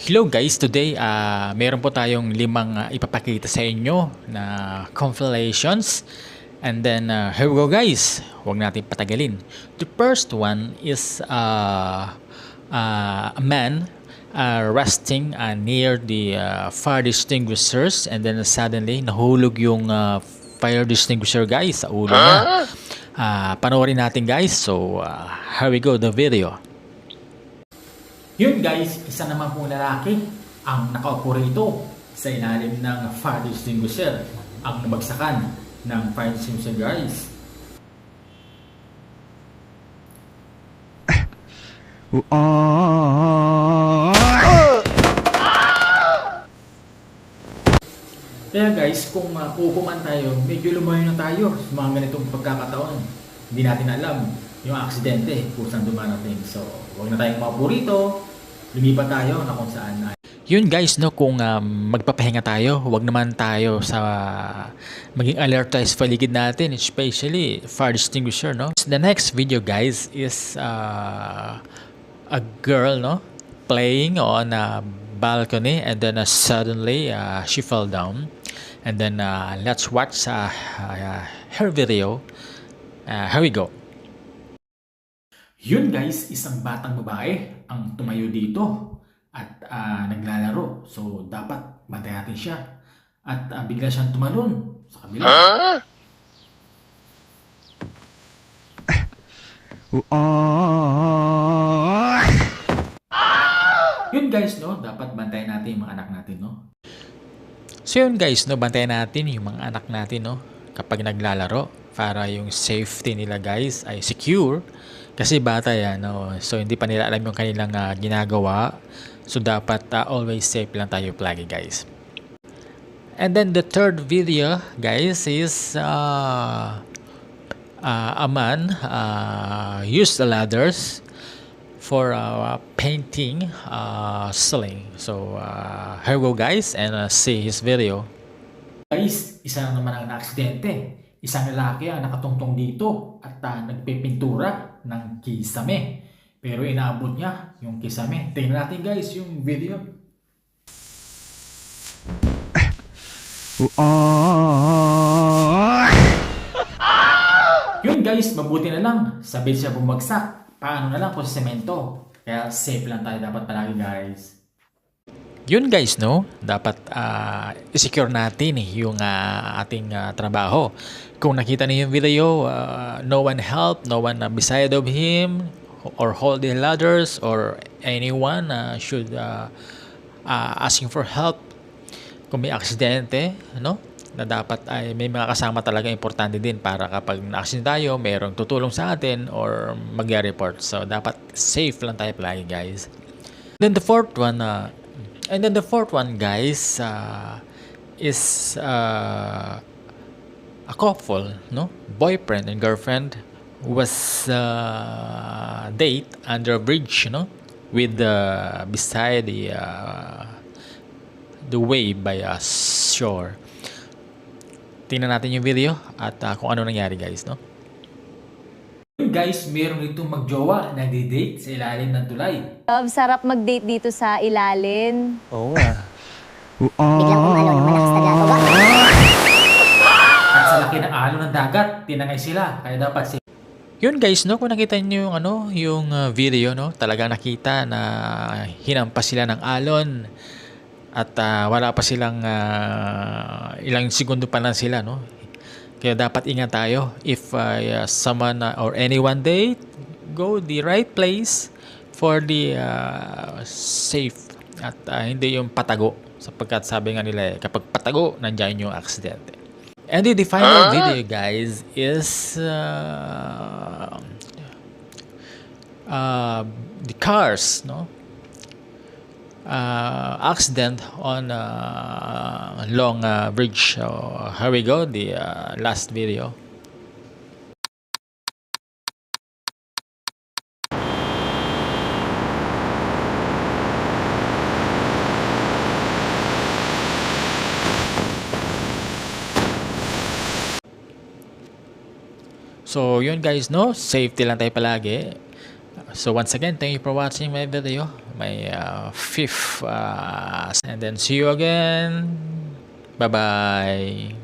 Hello guys, today meron po tayong limang ipapakita sa inyo na compilations. And then here we go guys, huwag natin patagalin. The first one is a man resting near the fire extinguishers, and then suddenly nahulog yung fire extinguisher guys sa ulo niya. Panoorin natin guys, so here we go the video. Yun guys, isa naman pong lalaki ang nakaupo rito sa ilalim ng fire extinguisher, ang nabagsakan ng fire extinguisher guys. Kaya guys, kung uupuman tayo, medyo lumayo na tayo sa mga ganitong pagkakataon. Hindi natin alam yung aksidente kung saan dumarating. So, huwag na tayong maupo rito. Lumipat tayo na kung saan. Yun guys, no, kung magpapahinga tayo, huwag naman tayo sa maging alert tayo sa paligid natin, especially fire extinguisher, no. The next video guys is a girl, no, playing on a balcony, and then suddenly she fell down. And then let's watch her video. Here we go. Yun guys, isang batang babae ang tumayo dito at naglalaro. So dapat bantayan natin siya. At bigla siyang tumalon sa kabila. Yun guys, no, dapat bantayan natin yung mga anak natin, no. So yun guys, no, bantayan natin yung mga anak natin, no, kapag naglalaro, para yung safety nila guys ay secure. Kasi bata yan, no? So hindi pa nila alam yung kanilang ginagawa. So dapat always safe lang tayo palagi guys. And then the third video guys is a man used the ladders for painting ceiling. So here we go guys, and see his video. Guys, isa na naman ang na-aksidente. Isang lalaki ang nakatungtong dito at nagpipintura ng kisame. Pero inaabot niya yung kisame. Tingnan natin guys yung video. Yun guys, mabuti na lang. Sabit siya bumagsak. Paano na lang kung semento. Kaya safe lang tayo dapat palagi guys. Yun guys, no, dapat i-secure natin yung ating trabaho. Kung nakita niyo yung video, no one help, no one beside of him or hold the ladders, or anyone should asking for help. Kung may aksidente, no, na dapat ay may mga kasama talaga importante din para kapag na-accident tayo, mayroong tutulong sa atin or mag-report. So dapat safe lang tayo palagi guys. Then the fourth one, guys, is a couple, no, boyfriend and girlfriend was date under a bridge, no, with beside the way by a shore. Tingnan natin yung video at kung ano nangyari, guys, no. Guys, meron itong magjowa na nagdi-date sa ilalim ng tulay. Love, sarap mag-date dito sa ilalim. Oo nga. Biglang umalo ng malakas na labaw. At sa laki ng alon ng dagat, tinangay sila. Kaya dapat Yun guys, no, kung nakita niyo yung video, no, talagang nakita na hinampas sila ng alon. At wala pa silang ilang segundo pa lang sila, no. Kaya dapat ingat tayo. If someone or anyone date, go the right place for the safe at hindi yung patago, sapagkat sabi nga nila kapag patago, nandiyan yung aksidente. And the final video guys is the cars, no, accident on long bridge. So here we go, the last video. So yun guys, no, safety lang tayo palagi. So once again, thank you for watching my video, my fifth, and then see you again. Bye bye.